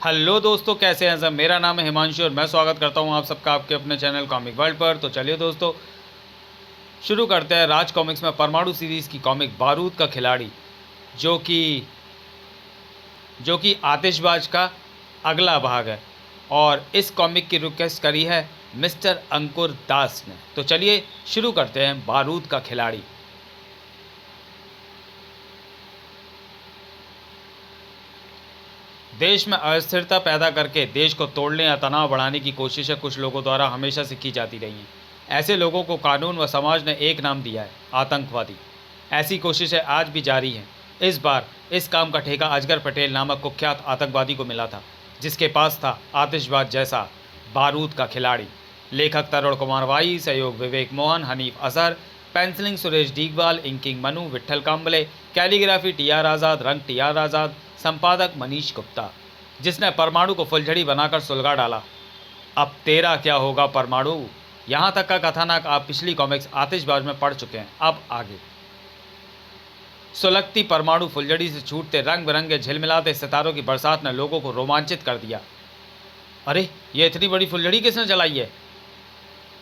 Hello दोस्तों, कैसे हैं सब। मेरा नाम है हिमांशु और मैं स्वागत करता हूं आप सबका आपके अपने चैनल कॉमिक वर्ल्ड पर। तो चलिए दोस्तों, शुरू करते हैं राज कॉमिक्स में परमाणु सीरीज़ की कॉमिक बारूद का खिलाड़ी, जो कि आतिशबाज का अगला भाग है। और इस कॉमिक की रिक्वेस्ट करी है मिस्टर अंकुर दास ने। तो चलिए शुरू करते हैं बारूद का खिलाड़ी। देश में अस्थिरता पैदा करके देश को तोड़ने या तनाव बढ़ाने की कोशिशें कुछ लोगों द्वारा हमेशा से की जाती रही हैं। ऐसे लोगों को कानून व समाज ने एक नाम दिया है, आतंकवादी। ऐसी कोशिशें आज भी जारी हैं। इस बार इस काम का ठेका अजगर पटेल नामक कुख्यात आतंकवादी को मिला था, जिसके पास था आतिशबाज जैसा बारूद का खिलाड़ी। लेखक तरुण कुमार वाई, सहयोग विवेक Mohan, Hanif Asar, pencilling Suresh Digwal, inking Manu, Vitthal Kamble, calligraphy T R. Azad, रंग टी.आर. आज़ाद, संपादक मनीष गुप्ता, जिसने परमाणु को फुलझड़ी बनाकर सुलगा डाला। अब तेरा क्या होगा परमाणु, यहाँ तक का कथानक आप पिछली कॉमिक्स आतिशबाज में पढ़ चुके हैं। अब आगे। सुलगती परमाणु फुलझड़ी से छूटते रंग बिरंगे झिलमिलाते सितारों की बरसात ने लोगों को रोमांचित कर दिया। अरे, ये इतनी बड़ी फुलझड़ी किसने जलाई है?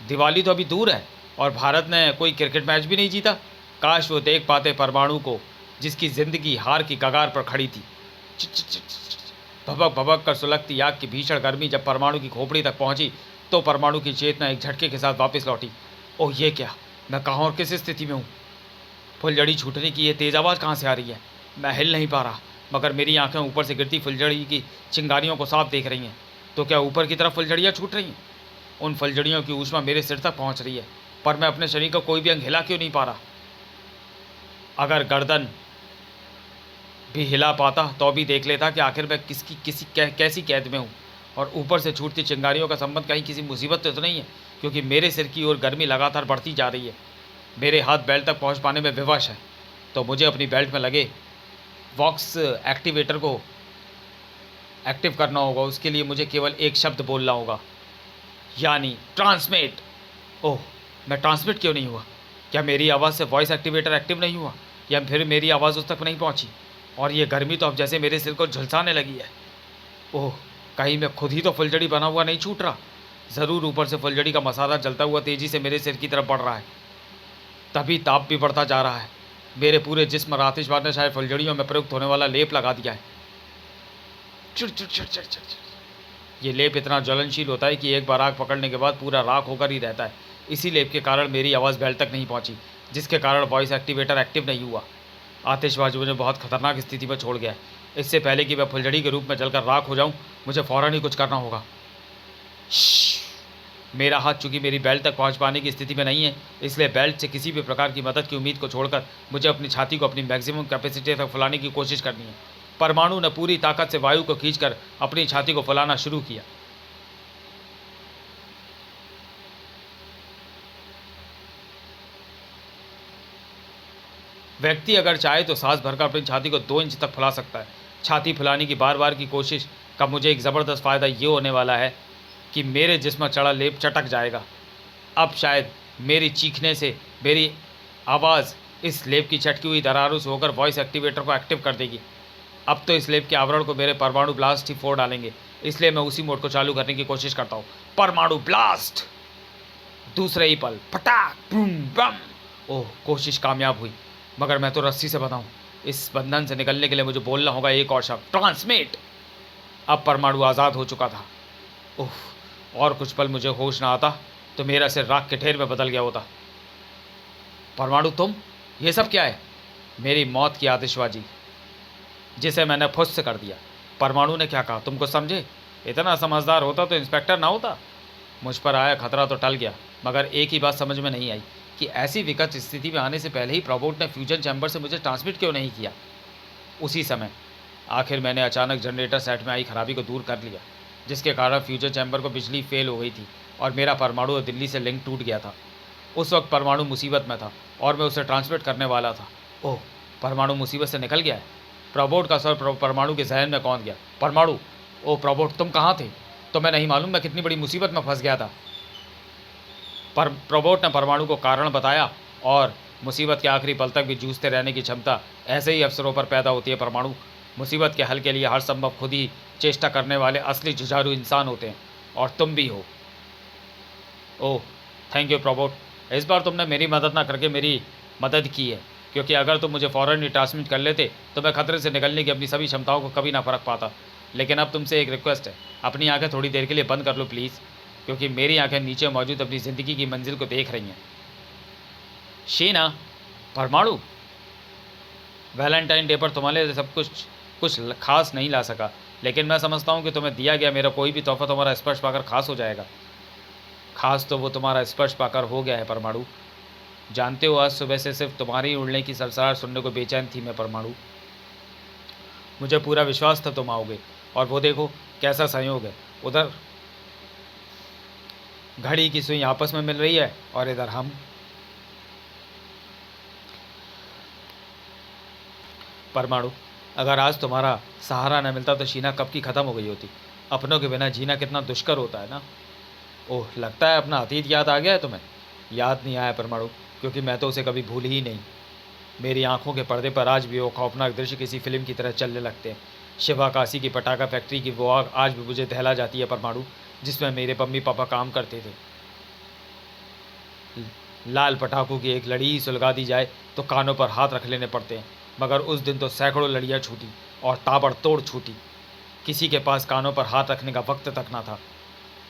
दिवाली तो अभी दूर है और भारत ने कोई क्रिकेट मैच भी नहीं जीता। काश वो देख पाते परमाणु को, जिसकी जिंदगी हार की कगार पर खड़ी थी। भबक भबक कर सुलगती आग की भीषण गर्मी जब परमाणु की खोपड़ी तक पहुंची तो परमाणु की चेतना एक झटके के साथ वापस लौटी। ओह, ये क्या! मैं कहाँ और किस स्थिति में हूँ? फुलझड़ी छूटने की ये तेज़ आवाज़ कहाँ से आ रही है? मैं हिल नहीं पा रहा, मगर मेरी आंखें ऊपर से गिरती फुलझड़ी की चिंगारियों को साफ देख रही हैं। तो क्या ऊपर की तरफ फुलझड़ियाँ छूट रही हैं? उन फुलझड़ियों की ऊष्मा मेरे सिर तक पहुँच रही है, पर मैं अपने शरीर का कोई भी अंग हिला क्यों नहीं पा रहा? अगर गर्दन भी हिला पाता तो भी देख लेता कि आखिर मैं कैसी कैद में हूँ। और ऊपर से छूटती चिंगारियों का संबंध कहीं किसी मुसीबत तो नहीं है, क्योंकि मेरे सिर की ओर गर्मी लगातार बढ़ती जा रही है। मेरे हाथ बेल्ट तक पहुँच पाने में विवश है। तो मुझे अपनी बेल्ट में लगे वॉक्स एक्टिवेटर को एक्टिव करना होगा। उसके लिए मुझे केवल एक शब्द बोलना होगा, यानी ट्रांसमिट। ओह, मैं ट्रांसमिट क्यों नहीं हुआ? क्या मेरी आवाज़ से वॉइस एक्टिवेटर एक्टिव नहीं हुआ, या फिर मेरी आवाज़ उस तक नहीं पहुंची? और ये गर्मी तो अब जैसे मेरे सिर को झुलसाने लगी है। ओह, कहीं मैं खुद ही तो फुलझड़ी बना हुआ नहीं छूट रहा। ज़रूर ऊपर से फुलझड़ी का मसाला जलता हुआ तेज़ी से मेरे सिर की तरफ बढ़ रहा है। तभी ताप भी बढ़ता जा रहा है। मेरे पूरे जिस्म और आतिशबाज ने शायद फुलझड़ियों में प्रयुक्त होने वाला लेप लगा दिया है। चिड़ चिड़ चिड़ चिड़ चिड़। ये लेप इतना ज्वलनशील होता है कि एक बार आग पकड़ने के बाद पूरा राख होकर ही रहता है। इसी लेप के कारण मेरी आवाज़ बेल तक नहीं पहुंची, जिसके कारण वॉइस एक्टिवेटर एक्टिव नहीं हुआ। आतिशबाज मुझे बहुत खतरनाक स्थिति में छोड़ गया है। इससे पहले कि मैं फुलझड़ी के रूप में जलकर राख हो जाऊं, मुझे फ़ौरन ही कुछ करना होगा। मेरा हाथ चूंकि मेरी बेल्ट तक पहुंच पाने की स्थिति में नहीं है, इसलिए बेल्ट से किसी भी प्रकार की मदद की उम्मीद को छोड़कर मुझे अपनी छाती को अपनी मैक्सिमम कैपेसिटी तक फुलाने की कोशिश करनी है। परमाणु ने पूरी ताकत से वायु को खींचकर अपनी छाती को फुलाना शुरू किया। व्यक्ति अगर चाहे तो सांस भरकर अपनी छाती को 2 इंच तक फुला सकता है। छाती फुलाने की बार बार की कोशिश का मुझे एक ज़बरदस्त फ़ायदा ये होने वाला है कि मेरे जिस्म चढ़ा लेप चटक जाएगा। अब शायद मेरी चीखने से मेरी आवाज़ इस लेप की चटकी हुई दरारों से होकर वॉइस एक्टिवेटर को एक्टिव कर देगी। अब तो इस लेप के आवरण को मेरे परमाणु ब्लास्ट ही फोड़ डालेंगे। इसलिए मैं उसी मोड को चालू करने की कोशिश करता हूँ। परमाणु ब्लास्ट! दूसरे ही पल फटाक बूम बम! ओह, कोशिश कामयाब हुई, मगर मैं तो रस्सी से बंधा हूँ। इस बंधन से निकलने के लिए मुझे बोलना होगा एक और शब्द, ट्रांसमिट। अब परमाणु आज़ाद हो चुका था। उफ, और कुछ पल मुझे होश ना आता तो मेरा सिर राख के ढेर में बदल गया होता। परमाणु, तुम ये सब क्या है? मेरी मौत की आतिशबाजी, जिसे मैंने फुस से कर दिया। परमाणु ने क्या कहा, तुम कुछ समझे? इतना समझदार होता तो इंस्पेक्टर ना होता। मुझ पर आया खतरा तो टल गया, मगर एक ही बात समझ में नहीं आई कि ऐसी विकट स्थिति में आने से पहले ही प्रोबोट ने फ्यूजन चैम्बर से मुझे ट्रांसमिट क्यों नहीं किया। उसी समय आखिर मैंने अचानक जनरेटर सेट में आई खराबी को दूर कर लिया, जिसके कारण फ्यूजन चैम्बर को बिजली फेल हो गई थी और मेरा परमाणु और दिल्ली से लिंक टूट गया था। उस वक्त परमाणु मुसीबत में था और मैं उसे ट्रांसमिट करने वाला था। ओह, परमाणु मुसीबत से निकल गया है। प्रोबोट का स्वर परमाणु के जहन में कौंध गया। परमाणु, ओह प्रोबोट, तुम कहाँ थे? तो मैं नहीं मालूम मैं कितनी बड़ी मुसीबत में फंस गया था। पर प्रोबोट ने परमाणु को कारण बताया और मुसीबत के आखिरी पल तक भी जूझते रहने की क्षमता ऐसे ही अवसरों पर पैदा होती है। परमाणु, मुसीबत के हल के लिए हर संभव खुद ही चेष्टा करने वाले असली जुझारू इंसान होते हैं, और तुम भी हो। ओह, थैंक यू प्रबोध, इस बार तुमने मेरी मदद ना करके मेरी मदद की है, क्योंकि अगर तुम मुझे फ़ौरन ही ट्रांसमिट कर लेते तो मैं खतरे से निकलने की अपनी सभी क्षमताओं को कभी ना फर्क पाता। लेकिन अब तुमसे एक रिक्वेस्ट है, अपनी आंखें थोड़ी देर के लिए बंद कर लो प्लीज़, क्योंकि मेरी आंखें नीचे मौजूद अपनी ज़िंदगी की मंजिल को देख रही हैं। शीना, परमाणु, वैलेंटाइन डे पर तुम्हारे लिए सब कुछ खास नहीं ला सका, लेकिन मैं समझता हूँ कि तुम्हें दिया गया मेरा कोई भी तोहफा तुम्हारा स्पर्श पाकर खास हो जाएगा। खास तो वो तुम्हारा स्पर्श पाकर हो गया है परमाणु। जानते हो, आज सुबह से सिर्फ तुम्हारी उड़ने की सरसराहट सुनने को बेचैन थी मैं परमाणु। मुझे पूरा विश्वास था तुम आओगे, और वो देखो कैसा संयोग है, उधर घड़ी की सुई आपस में मिल रही है और इधर हम। परमाणु, अगर आज तुम्हारा सहारा न मिलता तो शीना कब की ख़त्म हो गई होती। अपनों के बिना जीना कितना दुष्कर होता है ना। ओह, लगता है अपना अतीत याद आ गया है तुम्हें। याद नहीं आया परमाणु, क्योंकि मैं तो उसे कभी भूल ही नहीं। मेरी आंखों के पर्दे पर आज भी वो खौफनाक दृश्य किसी फिल्म की तरह चलने लगते हैं। शिवा काशी की पटाखा फैक्ट्री की वो आग आज भी मुझे दहला जाती है परमाणु, जिसमें मेरे मम्मी पापा काम करते थे। लाल पटाखों की एक लड़ी ही सुलगा दी जाए तो कानों पर हाथ रख लेने पड़ते हैं, मगर उस दिन तो सैकड़ों लड़ियाँ छूटी और ताबड़तोड़ छूटी। किसी के पास कानों पर हाथ रखने का वक्त तक ना था,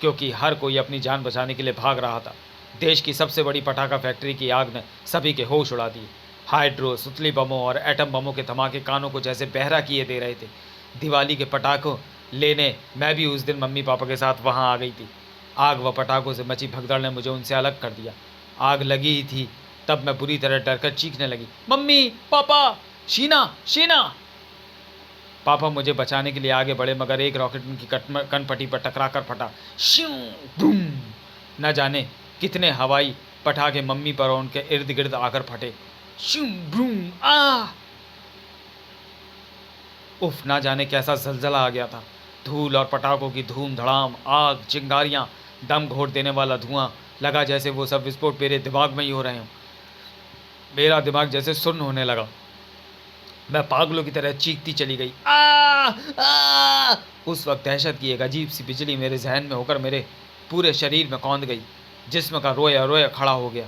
क्योंकि हर कोई अपनी जान बचाने के लिए भाग रहा था। देश की सबसे बड़ी पटाखा फैक्ट्री की आग ने सभी के होश उड़ा दिए। हाइड्रो, सुतली बमों और एटम बमों के धमाके कानों को जैसे बहरा किए दे रहे थे। दिवाली के पटाखों लेने मैं भी उस दिन मम्मी पापा के साथ वहाँ आ गई थी। आग व पटाखों से मची भगदड़ ने मुझे उनसे अलग कर दिया। आग लगी ही थी तब मैं बुरी तरह डरकर चीखने लगी, मम्मी पापा, शीना शीना। पापा मुझे बचाने के लिए आगे बढ़े, मगर एक रॉकेट उनकी कनपट्टी पर टकराकर फटा। श्यूं बूम। न जाने कितने हवाई पटाखे मम्मी पर और उनके इर्द गिर्द आकर फटे। श्यूं बूम। आ उफ, ना जाने कैसा जलजला आ गया था। धूल और पटाखों की धूम धड़ाम, आग, चिंगारियां, दम घोट देने वाला धुआं, लगा जैसे वो सब विस्फोट मेरे दिमाग में ही हो रहे हों। मेरा दिमाग जैसे सुन्न होने लगा। मैं पागलों की तरह चीखती चली गई, आ आ। उस वक्त दहशत की एक अजीब सी बिजली मेरे जहन में होकर मेरे पूरे शरीर में कौंध गई। जिस्म का रोया रोया खड़ा हो गया।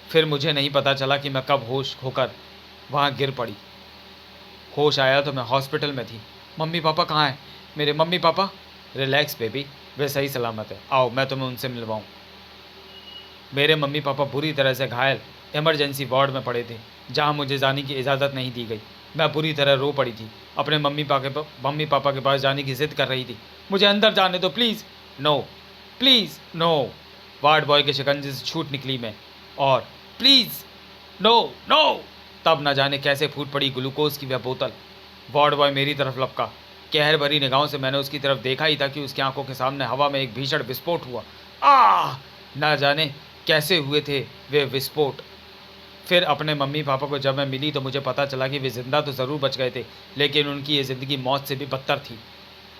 फिर मुझे नहीं पता चला कि मैं कब होश खोकर वहाँ गिर पड़ी। होश आया तो मैं हॉस्पिटल में थी। मम्मी पापा कहाँ हैं? मेरे मम्मी पापा? रिलैक्स बेबी, वे सही सलामत है। आओ मैं तुम्हें उनसे मिलवाऊँ। मेरे मम्मी पापा बुरी तरह से घायल इमरजेंसी वार्ड में पड़े थे, जहाँ मुझे जाने की इजाज़त नहीं दी गई। मैं बुरी तरह रो पड़ी थी। अपने मम्मी पापा के पास जाने की ज़िद कर रही थी। मुझे अंदर जाने दो please. No, please no. Ward boy के शिकंजे से छूट निकली मैं, और प्लीज़ नो नो। तब न जाने कैसे फूट पड़ी ग्लूकोज की वह बोतल। वार्ड बॉय मेरी तरफ लपका। कहर भरी निगाहों से मैंने उसकी तरफ देखा ही था कि उसकी आंखों के सामने हवा में एक भीषण विस्फोट हुआ। न जाने कैसे हुए थे वे विस्फोट। फिर अपने मम्मी पापा को जब मैं मिली तो मुझे पता चला कि वे ज़िंदा तो ज़रूर बच गए थे, लेकिन उनकी ये ज़िंदगी मौत से भी बदतर थी।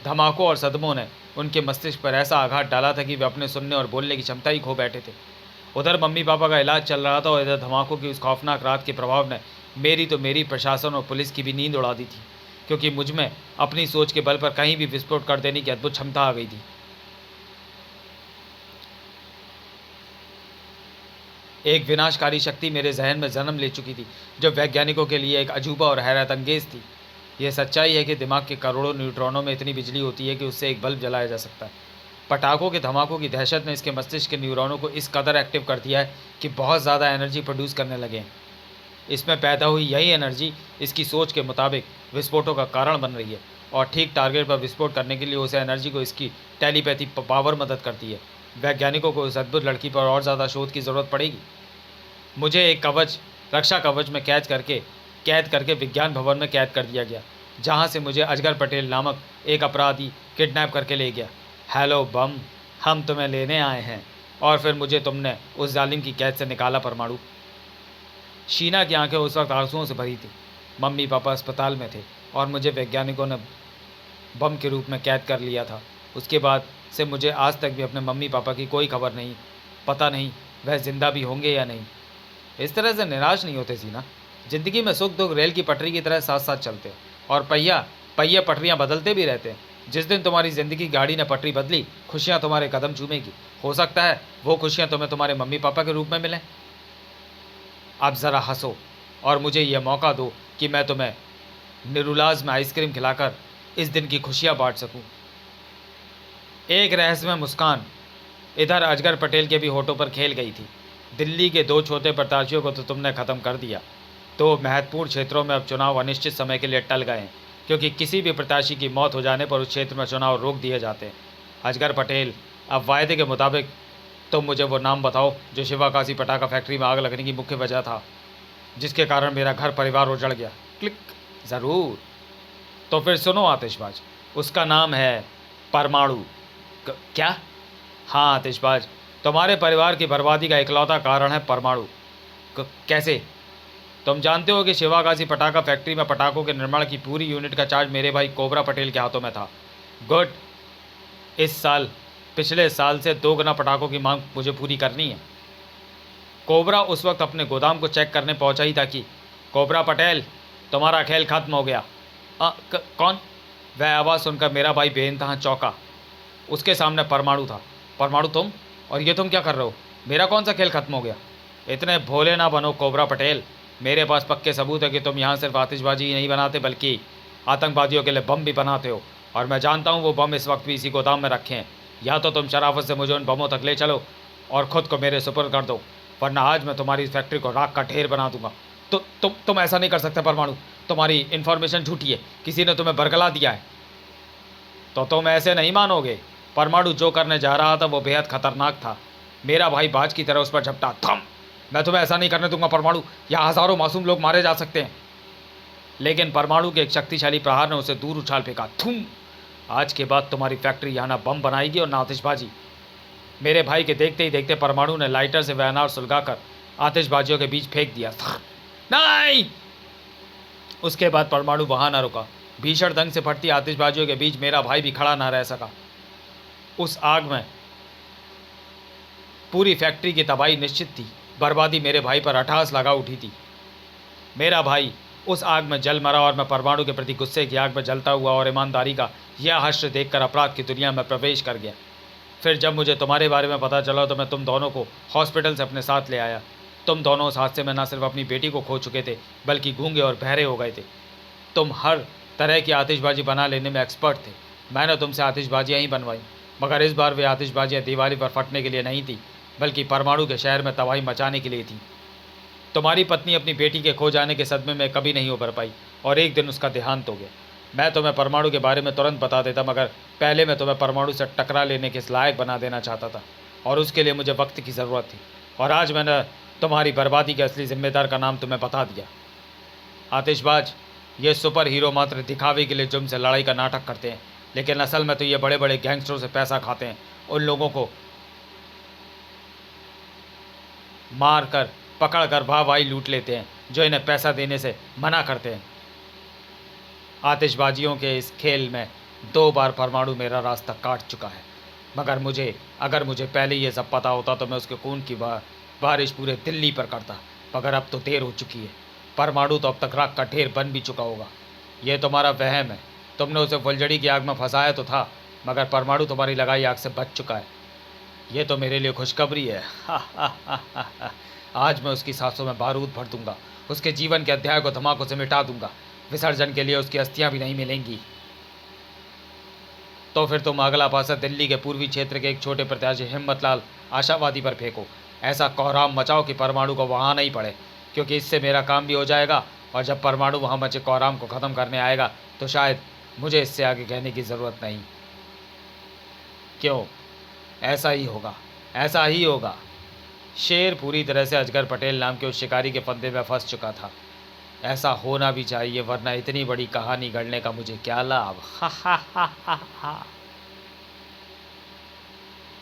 धमाकों और सदमों ने उनके मस्तिष्क पर ऐसा आघात डाला था कि वे अपने सुनने और बोलने की क्षमता ही खो बैठे थे। उधर मम्मी पापा का इलाज चल रहा था और इधर धमाकों की उस खौफनाक रात के प्रभाव ने मेरी प्रशासन और पुलिस की भी नींद उड़ा दी थी, क्योंकि मुझ में अपनी सोच के बल पर कहीं भी विस्फोट कर देने की अद्भुत क्षमता आ गई थी। एक विनाशकारी शक्ति मेरे जहन में जन्म ले चुकी थी, जो वैज्ञानिकों के लिए एक अजूबा और हैरत अंगेज थी। यह सच्चाई है कि दिमाग के करोड़ों न्यूट्रॉनों में इतनी बिजली होती है कि उससे एक बल्ब जलाया जा सकता है। पटाखों के धमाकों की दहशत ने इसके मस्तिष्क के न्यूरॉनों को इस कदर एक्टिव कर दिया है कि बहुत ज़्यादा एनर्जी प्रोड्यूस करने लगे हैं। इसमें पैदा हुई यही एनर्जी इसकी सोच के मुताबिक विस्फोटों का कारण बन रही है, और ठीक टारगेट पर विस्फोट करने के लिए उस एनर्जी को इसकी टेलीपैथी पावर मदद करती है। वैज्ञानिकों को उस अद्भुत लड़की पर और ज़्यादा शोध की ज़रूरत पड़ेगी। मुझे एक रक्षा कवच में कैद करके विज्ञान भवन में कैद कर दिया गया, जहाँ से मुझे अजगर पटेल नामक एक अपराधी किडनैप करके ले गया। हेलो बम, हम तुम्हें लेने आए हैं। और फिर मुझे तुमने उस जालिम की कैद से निकाला परमाणु। शीना की आंखें उस वक्त आंसुओं से भरी थी। मम्मी पापा अस्पताल में थे और मुझे वैज्ञानिकों ने बम के रूप में कैद कर लिया था। उसके बाद से मुझे आज तक भी अपने मम्मी पापा की कोई खबर नहीं। पता नहीं वह ज़िंदा भी होंगे या नहीं। इस तरह से निराश नहीं होते सीना। ज़िंदगी में सुख दुख रेल की पटरी की तरह साथ साथ चलते हैं, और पहिया पहिए पटरियां बदलते भी रहते हैं। जिस दिन तुम्हारी ज़िंदगी गाड़ी ने पटरी बदली, खुशियां तुम्हारे कदम चूमेगी। हो सकता है वो खुशियां तुम्हें तुम्हारे मम्मी पापा के रूप में मिलें। अब ज़रा हंसो और मुझे यह मौका दो कि मैं तुम्हें निरुलाज में आइसक्रीम खिलाकर इस दिन की खुशियां बांट सकूं। एक रहस्यमय मुस्कान इधर अजगर पटेल के भी होठों पर खेल गई थी। दिल्ली के 2 छोटे प्रत्याशियों को तो तुमने ख़त्म कर दिया। 2 महत्वपूर्ण क्षेत्रों में अब चुनाव अनिश्चित समय के लिए टल गए हैं, क्योंकि किसी भी प्रत्याशी की मौत हो जाने पर उस क्षेत्र में चुनाव रोक दिए जाते हैं। अजगर पटेल, अब वायदे के मुताबिक तुम मुझे वो नाम बताओ जो शिवाकाशी पटाखा फैक्ट्री में आग लगने की मुख्य वजह था, जिसके कारण मेरा घर परिवार उजड़ गया। क्लिक। ज़रूर। तो फिर सुनो आतिशबाज, उसका नाम है परमाणु। क्या? हाँ आतिशबाज, तुम्हारे परिवार की बर्बादी का इकलौता कारण है परमाणु। कैसे? तुम जानते हो कि शिवाकाशी पटाखा फैक्ट्री में पटाखों के निर्माण की पूरी यूनिट का चार्ज मेरे भाई कोबरा पटेल के हाथों में था। गुड। इस साल पिछले साल से 2 गुना पटाखों की मांग मुझे पूरी करनी है। कोबरा उस वक्त अपने गोदाम को चेक करने पहुंचा ही था कि कोबरा पटेल, तुम्हारा खेल खत्म हो गया। कौन? वह आवाज़ सुनकर मेरा भाई बेइंतहा चौंका। उसके सामने परमाणु था। परमाणु तुम? और ये तुम क्या कर रहे हो? मेरा कौन सा खेल खत्म हो गया? इतने भोले ना बनो कोबरा पटेल। मेरे पास पक्के सबूत है कि तुम यहाँ सिर्फ आतिशबाजी ही नहीं बनाते बल्कि आतंकवादियों के लिए बम भी बनाते हो, और मैं जानता हूँ वो बम इस वक्त भी इसी गोदाम में रखे हैं। या तो तुम शराफत से मुझे उन बमों तक ले चलो और ख़ुद को मेरे सुपुर्द कर दो, वरना आज मैं तुम्हारी इस फैक्ट्री को राख का ढेर बना दूंगा। तो तुम ऐसा नहीं कर सकते परमाणु। तुम्हारी इन्फॉर्मेशन झूठी है, किसी ने तुम्हें बरगला दिया है। तो तुम ऐसे नहीं मानोगे। परमाणु जो करने जा रहा था वो बेहद खतरनाक था। मेरा भाई बाज की तरह उस पर झपटा। थम! मैं तुम्हें ऐसा नहीं करने दूंगा परमाणु। यहाँ हज़ारों मासूम लोग मारे जा सकते हैं। लेकिन परमाणु के एक शक्तिशाली प्रहार ने उसे दूर उछाल फेंका। थूम! आज के बाद तुम्हारी फैक्ट्री यहाँ ना बम बनाएगी और ना आतिशबाजी। मेरे भाई के देखते ही देखते परमाणु ने लाइटर से वह अनार सुलगाकर आतिशबाजियों के बीच फेंक दिया। नहीं! उसके बाद परमाणु वहाँ ना रुका। भीषण ढंग से फटती आतिशबाजियों के बीच मेरा भाई भी खड़ा ना रह सका। उस आग में पूरी फैक्ट्री की तबाही निश्चित थी। बर्बादी मेरे भाई पर अठास लगा उठी थी। मेरा भाई उस आग में जल मरा और मैं परमाणु के प्रति गुस्से की आग में जलता हुआ और ईमानदारी का यह हश्र देखकर अपराध की दुनिया में प्रवेश कर गया। फिर जब मुझे तुम्हारे बारे में पता चला तो मैं तुम दोनों को हॉस्पिटल से अपने साथ ले आया। तुम दोनों उस हादसे में न सिर्फ अपनी बेटी को खो चुके थे बल्कि गूंगे और बहरे हो गए थे। तुम हर तरह की आतिशबाजी बना लेने में एक्सपर्ट थे। मैंने तुमसे आतिशबाजियाँ ही बनवाई, मगर इस बार वे आतिशबाजियाँ दिवाली पर फटने के लिए नहीं थी बल्कि परमाणु के शहर में तबाही मचाने के लिए थी। तुम्हारी पत्नी अपनी बेटी के खो जाने के सदमे में कभी नहीं उभर पाई और एक दिन उसका देहांत हो गया। मैं तुम्हें परमाणु के बारे में तुरंत बता देता, मगर पहले मैं तुम्हें परमाणु से टकरा लेने के लायक बना देना चाहता था और उसके लिए मुझे वक्त की ज़रूरत थी। और आज मैंने तुम्हारी बर्बादी के असली जिम्मेदार का नाम तुम्हें बता दिया। आतिशबाज, ये सुपर हीरो मात्र दिखावे के लिए जुर्म से लड़ाई का नाटक करते हैं, लेकिन असल में तो ये बड़े बड़े गैंगस्टरों से पैसा खाते हैं। उन लोगों को मार कर पकड़ कर वाहवाही लूट लेते हैं जो इन्हें पैसा देने से मना करते हैं। आतिशबाजियों के इस खेल में 2 बार परमाणु मेरा रास्ता काट चुका है, मगर अगर मुझे पहले ये सब पता होता तो मैं उसके खून की बारिश पूरे दिल्ली पर करता। मगर अब तो देर हो चुकी है। परमाणु तो अब तक राख का ढेर बन भी चुका होगा। ये तुम्हारा वहम है। तुमने उसे फुलझड़ी की आग में फंसाया तो था, मगर परमाणु तुम्हारी लगाई आग से बच चुका है। ये तो मेरे लिए खुशखबरी है। आज मैं उसकी सांसों में बारूद भर दूंगा, उसके जीवन के अध्याय को धमाकों से मिटा दूंगा। विसर्जन के लिए उसकी अस्थियां भी नहीं मिलेंगी। तो फिर तुम अगला पासा दिल्ली के पूर्वी क्षेत्र के एक छोटे प्रत्याशी हिम्मतलाल आशावादी पर फेंको। ऐसा कोहराम मचाओ कि परमाणु को वहाँ नहीं पड़े, क्योंकि इससे मेरा काम भी हो जाएगा और जब परमाणु वहाँ मचे कोहराम को ख़त्म करने आएगा तो शायद मुझे इससे आगे कहने की ज़रूरत नहीं। क्यों? ऐसा ही होगा, ऐसा ही होगा। शेर पूरी तरह से अजगर पटेल नाम के उस शिकारी के फंदे में फंस चुका था। ऐसा होना भी चाहिए, वरना इतनी बड़ी कहानी गढ़ने का मुझे क्या लाभ।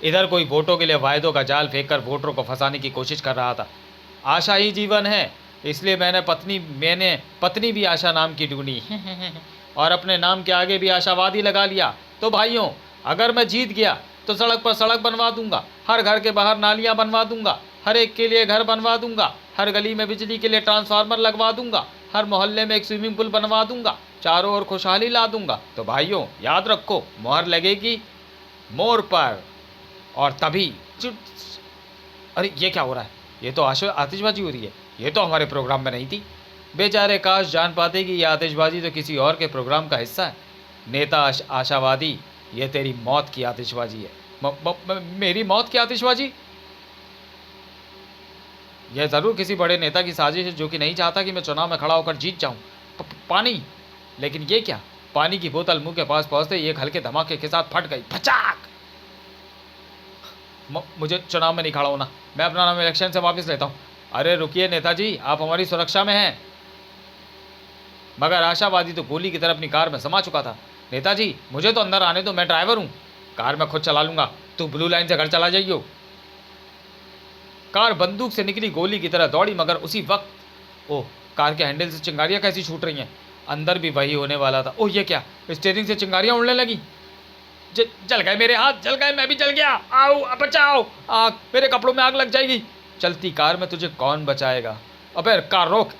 इधर कोई वोटों के लिए वायदों का जाल फेंककर वोटरों को फंसाने की कोशिश कर रहा था। आशा ही जीवन है, इसलिए मैंने पत्नी भी आशा नाम की ढूंढी और अपने नाम के आगे भी आशावादी लगा लिया। तो भाइयों, अगर मैं जीत गया तो सड़क पर सड़क बनवा दूंगा, हर घर के बाहर नालियां बनवा दूंगा, हर एक के लिए घर बनवा दूंगा, हर गली में बिजली के लिए ट्रांसफार्मर लगवा दूंगा, हर मोहल्ले में एक स्विमिंग पूल बनवा दूंगा, चारों ओर खुशहाली ला दूंगा। तो भाइयों याद रखो, मोहर लगेगी मोर पर, और तभी अरे ये क्या हो रहा है? ये तो आतिशबाजी हो रही है, ये तो हमारे प्रोग्राम में नहीं थी। बेचारे काश जान पाते कि ये आतिशबाजी तो किसी और के प्रोग्राम का हिस्सा है। नेता आशावादी, ये तेरी मौत की आतिशबाजी है। मेरी मौत की आतिशबाजी? यह ज़रूर किसी बड़े नेता की साजिश है जो कि नहीं चाहता कि मैं चुनाव में खड़ा होकर जीत जाऊं। पानी, लेकिन ये क्या? पानी की बोतल मुंह के पास पहुंचते एक हल्के धमाके के साथ फट गई, फचाक। मुझे चुनाव में नहीं खड़ा होना, मैं अपना नाम इलेक्शन से वापस लेता हूँ। अरे रुकिए नेताजी, आप हमारी सुरक्षा में हैं। मगर आशावादी तो गोली की तरह अपनी कार में समा चुका था। नेताजी मुझे तो अंदर आने दो, मैं ड्राइवर हूँ, कार मैं खुद चला लूंगा, तू ब्लू लाइन से घर चला जाइयो। कार बंदूक से निकली गोली की तरह दौड़ी, मगर उसी वक्त ओह, कार के हैंडल से चिंगारियां कैसी छूट रही हैं। अंदर भी वही होने वाला था। ओह ये क्या, स्टीयरिंग से चिंगारियां उड़ने लगी। जल गए मेरे हाथ, जल गए, मैं भी जल गया। आओ बचाओ, आग, मेरे कपड़ों में आग लग जाएगी। चलती कार में तुझे कौन बचाएगा? अबे कार रोक।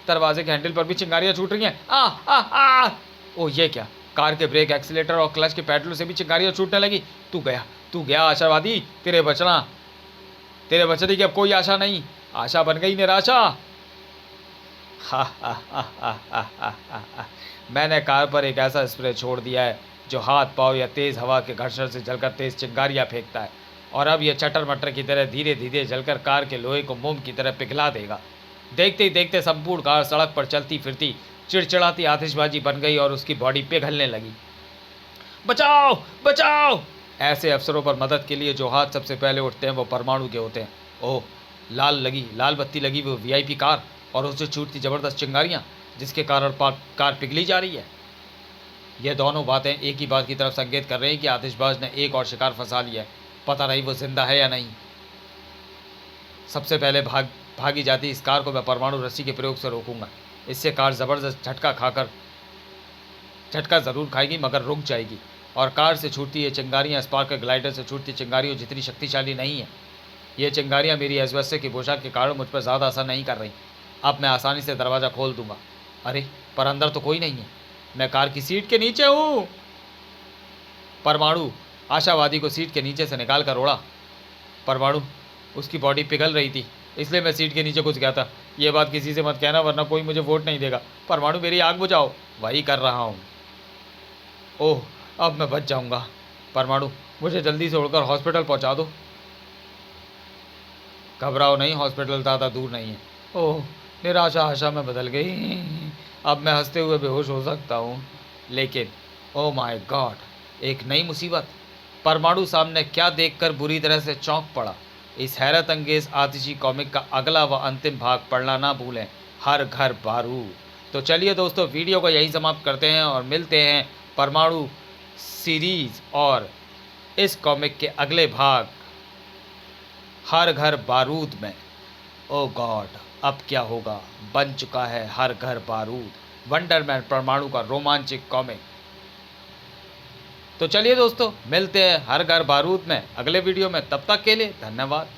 दरवाजे के हैंडल पर भी चिंगारियां छूट रही हैं। आ ओह ये क्या, कार के ब्रेक, एक्सीलेटर और क्लच के पैडलों से भी चिंगारियां छूटने लगी। तू गया आशावादी, तेरे बचने की अब कोई आशा नहीं, आशा बन गई निराशा। मैंने कार पर एक ऐसा स्प्रे छोड़ दिया है जो हाथ पाँव या तेज़ हवा के घर्षण से जलकर तेज़ चिंगारियां फेंकता है, और अब यह चटर मटर की तरह धीरे धीरे जलकर कार के लोहे को मोम की तरह पिघला देगा। देखते ही देखते संपूर्ण कार सड़क पर चलती फिरती चिड़चिड़ाती आतिशबाजी बन गई और उसकी बॉडी पिघलने लगी। बचाओ बचाओ! ऐसे अफसरों पर मदद के लिए जो हाथ सबसे पहले उठते हैं वो परमाणु के होते हैं। ओह, लाल बत्ती लगी वो वीआईपी कार, और उससे छूटती ज़बरदस्त चिंगारियां जिसके कारण कार पिघली जा रही है। ये दोनों बातें एक ही बात की तरफ संकेत कर रही हैं कि आतिशबाज ने एक और शिकार फंसा लिया है। पता नहीं वो जिंदा है या नहीं। सबसे पहले भागी जाती इस कार को मैं परमाणु रस्सी के प्रयोग से रोकूंगा। इससे कार ज़बरदस्त झटका ज़रूर खाएगी, मगर रुक जाएगी। और कार से छूटती ये चिंगारियाँ स्पार्क ग्लाइडर से छूटती चिंगारियों जितनी शक्तिशाली नहीं है। ये चिंगारियाँ मेरी एस्बेस्टस की पोशाक के कारण मुझ पर ज़्यादा असर नहीं कर रही। अब मैं आसानी से दरवाज़ा खोल दूंगा। अरे पर अंदर तो कोई नहीं है, मैं कार की सीट के नीचे हूँ। परमाणु आशावादी को सीट के नीचे से निकाल कर उड़ा। परमाणु, उसकी बॉडी पिघल रही थी, इसलिए मैं सीट के नीचे घुस गया था। ये बात किसी से मत कहना, वरना कोई मुझे वोट नहीं देगा। परमाणु मेरी आग बुझाओ। वही कर रहा हूँ। ओह, अब मैं बच जाऊंगा। परमाणु, मुझे जल्दी से उड़कर हॉस्पिटल पहुंचा दो। घबराओ नहीं, हॉस्पिटल ज़्यादा दूर नहीं है। ओह, निराशा आशा में बदल गई। अब मैं हंसते हुए बेहोश हो सकता हूँ। लेकिन ओह माय गॉड, एक नई मुसीबत। परमाणु सामने क्या देखकर बुरी तरह से चौंक पड़ा। इस हैरत अंगेज आतिशी कॉमिक का अगला व अंतिम भाग पढ़ना ना भूलें, हर घर बारूद। तो चलिए दोस्तों, वीडियो को यहीं समाप्त करते हैं और मिलते हैं परमाणु सीरीज़ और इस कॉमिक के अगले भाग हर घर बारूद में। ओ गॉड, अब क्या होगा? बन चुका है हर घर बारूद, वंडरमैन परमाणु का रोमांचक कॉमिक। तो चलिए दोस्तों, मिलते हैं हर घर बारूद में अगले वीडियो में। तब तक के लिए धन्यवाद।